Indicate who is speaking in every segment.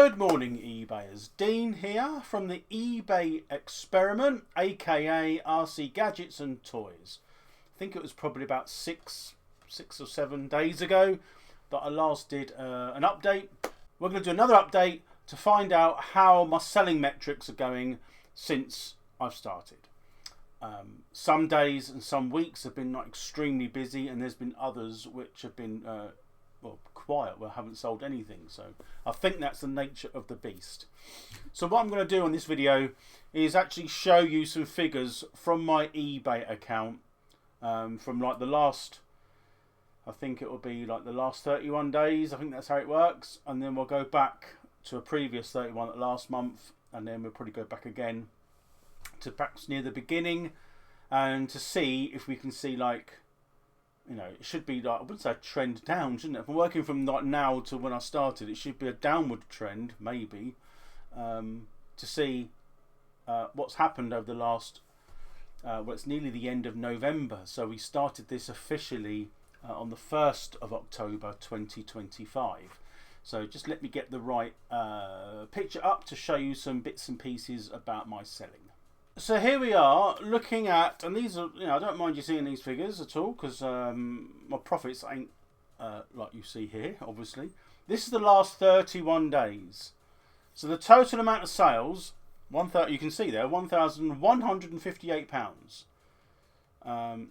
Speaker 1: Good morning, eBayers. Dean here from the eBay experiment, aka RC Gadgets and Toys. I think it was probably about six or 7 days ago that I last did an update. We're going to do another update to find out how my selling metrics are going since I've started. Some days and some weeks have been like extremely busy, and there's been others which have been quiet, where I haven't sold anything. So I think that's the nature of the beast. So what I'm going to do on this video is actually show you some figures from my eBay account from like the last, I think it will be like the last 31 days. I think that's how it works. And then we'll go back to a previous 31 last month, and then we'll probably go back again to perhaps near the beginning, and to see if we can see, like, you know, it should be like, I wouldn't say a trend down, shouldn't it? If I'm working from like now to when I started, it should be a downward trend, maybe, to see what's happened over the last, well, it's nearly the end of November. So we started this officially on the 1st of October 2025. So just let me get the right picture up to show you some bits and pieces about my selling. So here we are looking at, and these are, you know, I don't mind you seeing these figures at all, because my profits ain't like you see here, obviously. This is the last 31 days. So the total amount of sales, you can see there, £1,158.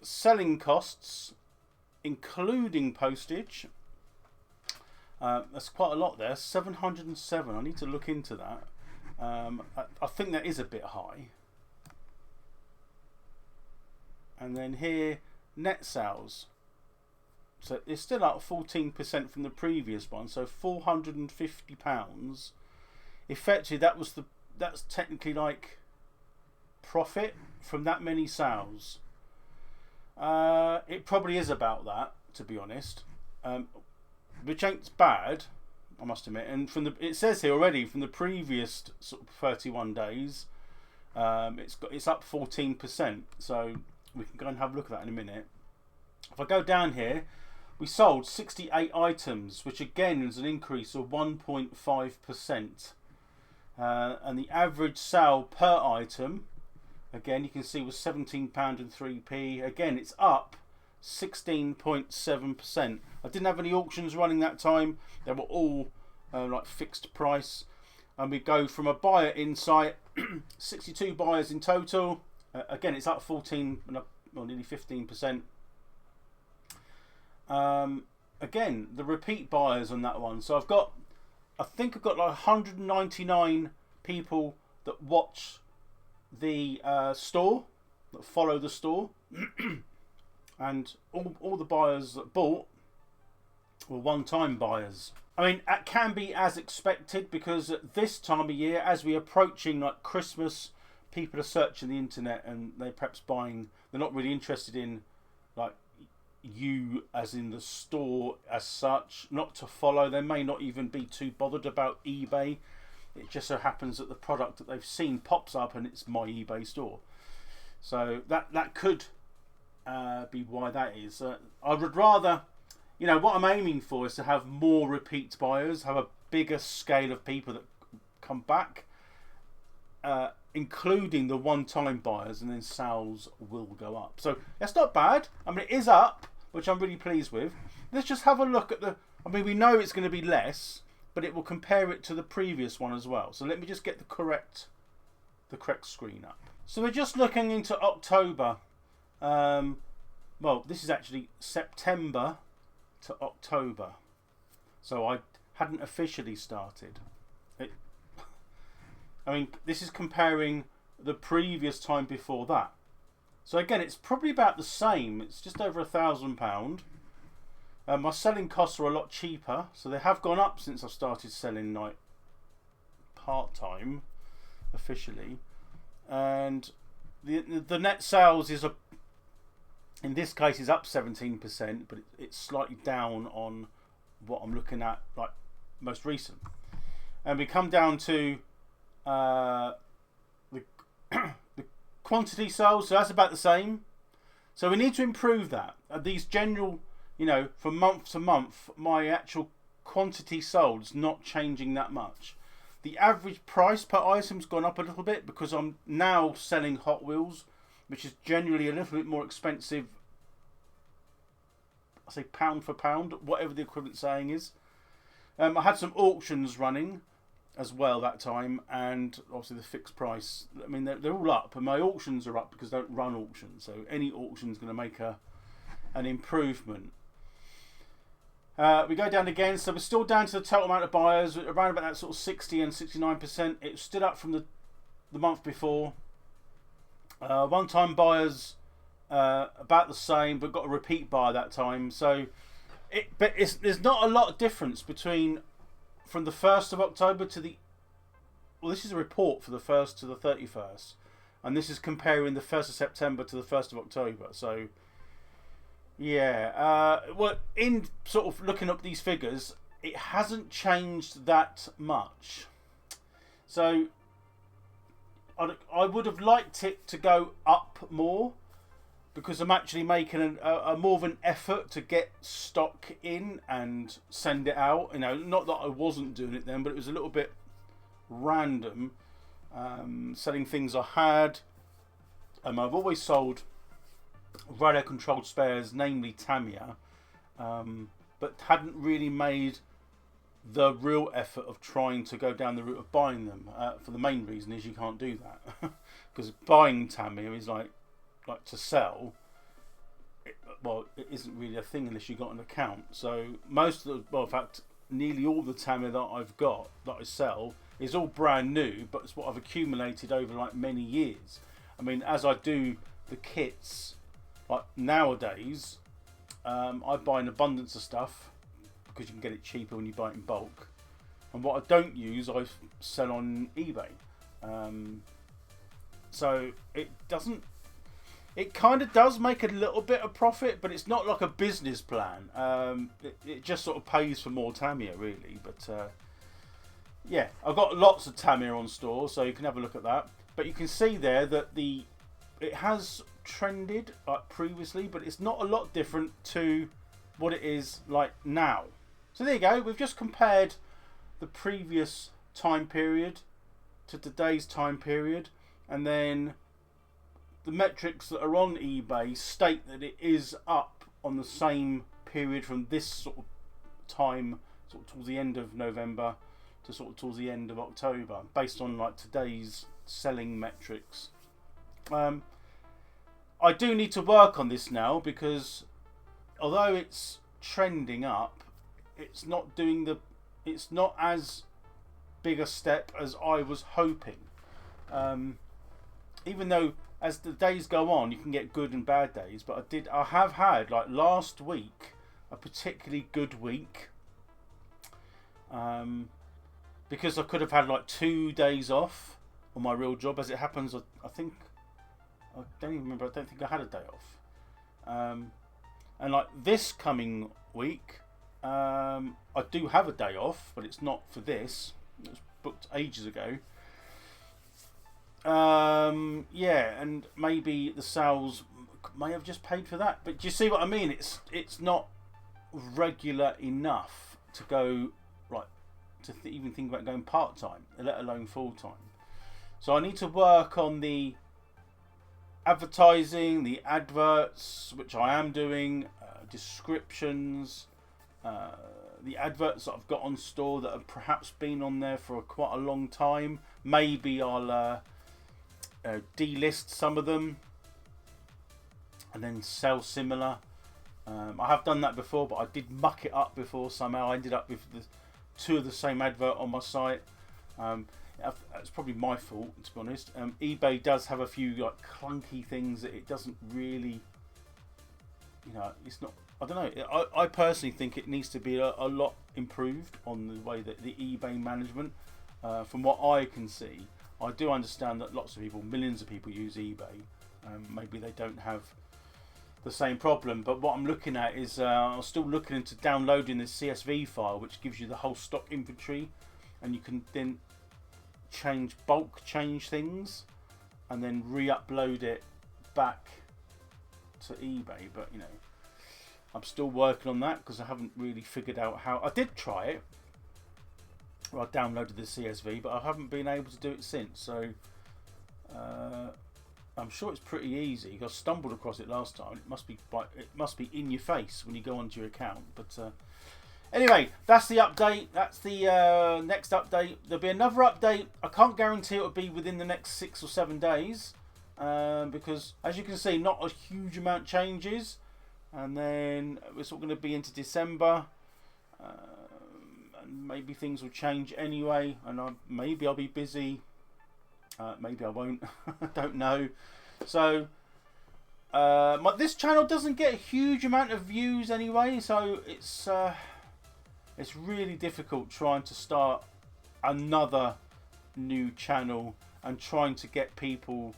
Speaker 1: Selling costs, including postage, that's quite a lot there, 707. I need to look into that. I think that is a bit high. And then here, net sales. So it's still up 14% from the previous one. So £450. Effectively, that's technically like profit from that many sales. It probably is about that, to be honest. Which ain't bad, I must admit. And it says here already from the previous sort of 31 days, it's up 14%. So we can go and have a look at that in a minute. If I go down here, we sold 68 items, which again is an increase of 1.5%. And the average sale per item, again, you can see, was £17.03. Again, it's up 16.7%. I didn't have any auctions running that time. They were all like fixed price. And we go from a buyer insight, 62 buyers in total. Again, it's up 14, well, nearly 15%. Again, the repeat buyers on that one. So I think I've got like 199 people that watch the store, that follow the store. And all the buyers that bought were one-time buyers. I mean, it can be as expected, because at this time of year, as we're approaching like Christmas, people are searching the internet and they're perhaps buying. They're not really interested in like you as in the store as such, not to follow. They may not even be too bothered about eBay. It just so happens that the product that they've seen pops up and it's my eBay store. So that could be why that is. I would rather, you know, what I'm aiming for is to have more repeat buyers, have a bigger scale of people that come back, including the one-time buyers, and then sales will go up. So that's not bad. I mean, it is up, which I'm really pleased with. Let's just have a look at I mean, we know it's going to be less, but it will compare it to the previous one as well. So let me just get the correct screen up. So we're just looking into October. Well, this is actually September to October, so I hadn't officially started. I mean, this is comparing the previous time before that. So again, it's probably about the same. It's just over £1,000. My selling costs are a lot cheaper, so they have gone up since I've started selling like part-time officially. And the net sales is in this case is up 17%, but it's slightly down on what I'm looking at like most recent. And we come down to the quantity sold, so that's about the same. So we need to improve that. These general, you know, from month to month, my actual quantity sold is not changing that much. The average price per item's gone up a little bit because I'm now selling Hot Wheels, which is generally a little bit more expensive. I say pound for pound, whatever the equivalent saying is. I had some auctions running as well that time, and obviously the fixed price. I mean, they're all up, and my auctions are up because I don't run auctions, so any auction is going to make an improvement. We go down again, so we're still down to the total amount of buyers, around about that sort of 60 and 69%. It stood up from the month before. One-time buyers about the same, but got a repeat buyer that time. So, there's not a lot of difference between from the 1st of October to the. Well, this is a report for the 1st to the 31st, and this is comparing the 1st of September to the 1st of October. So. Yeah, well, in sort of looking up these figures, it hasn't changed that much. So, I would have liked it to go up more because I'm actually making a more of an effort to get stock in and send it out. You know, not that I wasn't doing it then, but it was a little bit random, selling things I had. I've always sold radio controlled spares, namely Tamiya, but hadn't really made the real effort of trying to go down the route of buying them, for the main reason is you can't do that because buying Tamiya is like to sell it, well, it isn't really a thing unless you got an account. So most of the, well, in fact nearly all the Tamiya that I've got that I sell is all brand new, but it's what I've accumulated over like many years. I mean, as I do the kits, like nowadays, I buy an abundance of stuff because you can get it cheaper when you buy it in bulk. And what I don't use, I sell on eBay. So it doesn't. It kind of does make a little bit of profit, but it's not like a business plan. It just sort of pays for more Tamiya, really. But yeah, I've got lots of Tamiya on store, so you can have a look at that. But you can see there that it has trended like previously, but it's not a lot different to what it is like now. So there you go, we've just compared the previous time period to today's time period, and then the metrics that are on eBay state that it is up on the same period from this sort of time, sort of towards the end of November to sort of towards the end of October, based on like today's selling metrics. I do need to work on this now because although it's trending up, it's not as big a step as I was hoping. Even though as the days go on, you can get good and bad days, but I have had like last week a particularly good week. Because I could have had like 2 days off on my real job. As it happens, I think I don't even remember. I don't think I had a day off. And like this coming week, I do have a day off, but it's not for this. It was booked ages ago. Yeah, and maybe the sales may have just paid for that. But do you see what I mean? It's not regular enough to go right to even think about going part time, let alone full time. So I need to work on the advertising, the adverts, which I am doing, descriptions, the adverts that I've got on store that have perhaps been on there for quite a long time. Maybe I'll delist some of them and then sell similar. I have done that before, but I did muck it up before somehow. I ended up with two of the same advert on my site. It's probably my fault, to be honest. eBay does have a few like clunky things that it doesn't really, it's not. I don't know. I personally think it needs to be a lot improved on the way that the eBay management. From what I can see, I do understand that lots of people, millions of people, use eBay. Maybe they don't have the same problem, but what I'm looking at is I'm still looking into downloading the CSV file, which gives you the whole stock inventory, and you can then bulk change things and then re-upload it back to eBay. But I'm still working on that because I haven't really figured out how. I did try it. Well, I downloaded the CSV, but I haven't been able to do it since. So I'm sure it's pretty easy. I stumbled across it last time. It must be in your face when you go onto your account. But anyway, that's the update. That's the next update. There'll be another update. I can't guarantee it will be within the next 6 or 7 days because, as you can see, not a huge amount changes. And then it's all going to be into December. And maybe things will change anyway. And maybe I'll be busy. Maybe I won't. I don't know. So this channel doesn't get a huge amount of views anyway. So it's really difficult trying to start another new channel and trying to get people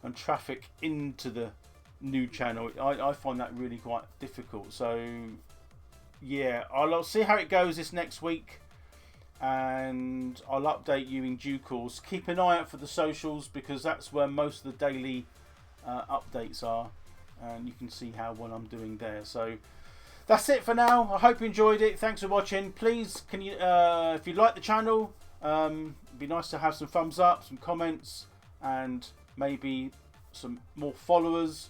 Speaker 1: and traffic into the new channel. I find that really quite difficult. So yeah, I'll see how it goes this next week, and I'll update you in due course. Keep an eye out for the socials because that's where most of the daily updates are, and you can see how well I'm doing there. So that's it for now. I hope you enjoyed it. Thanks for watching. Please, can you if you like the channel, it'd be nice to have some thumbs up, some comments, and maybe some more followers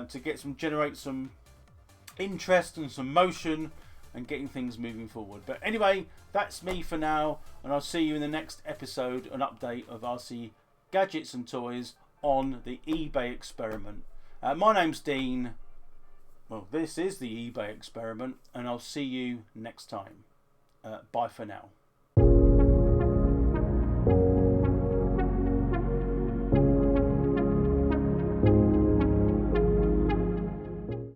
Speaker 1: to generate some interest and some motion and getting things moving forward. But anyway, that's me for now, and I'll see you in the next episode, an update of RC Gadgets and Toys on the eBay experiment. My name's Dean. Well, this is the eBay experiment, and I'll see you next time. Bye for now.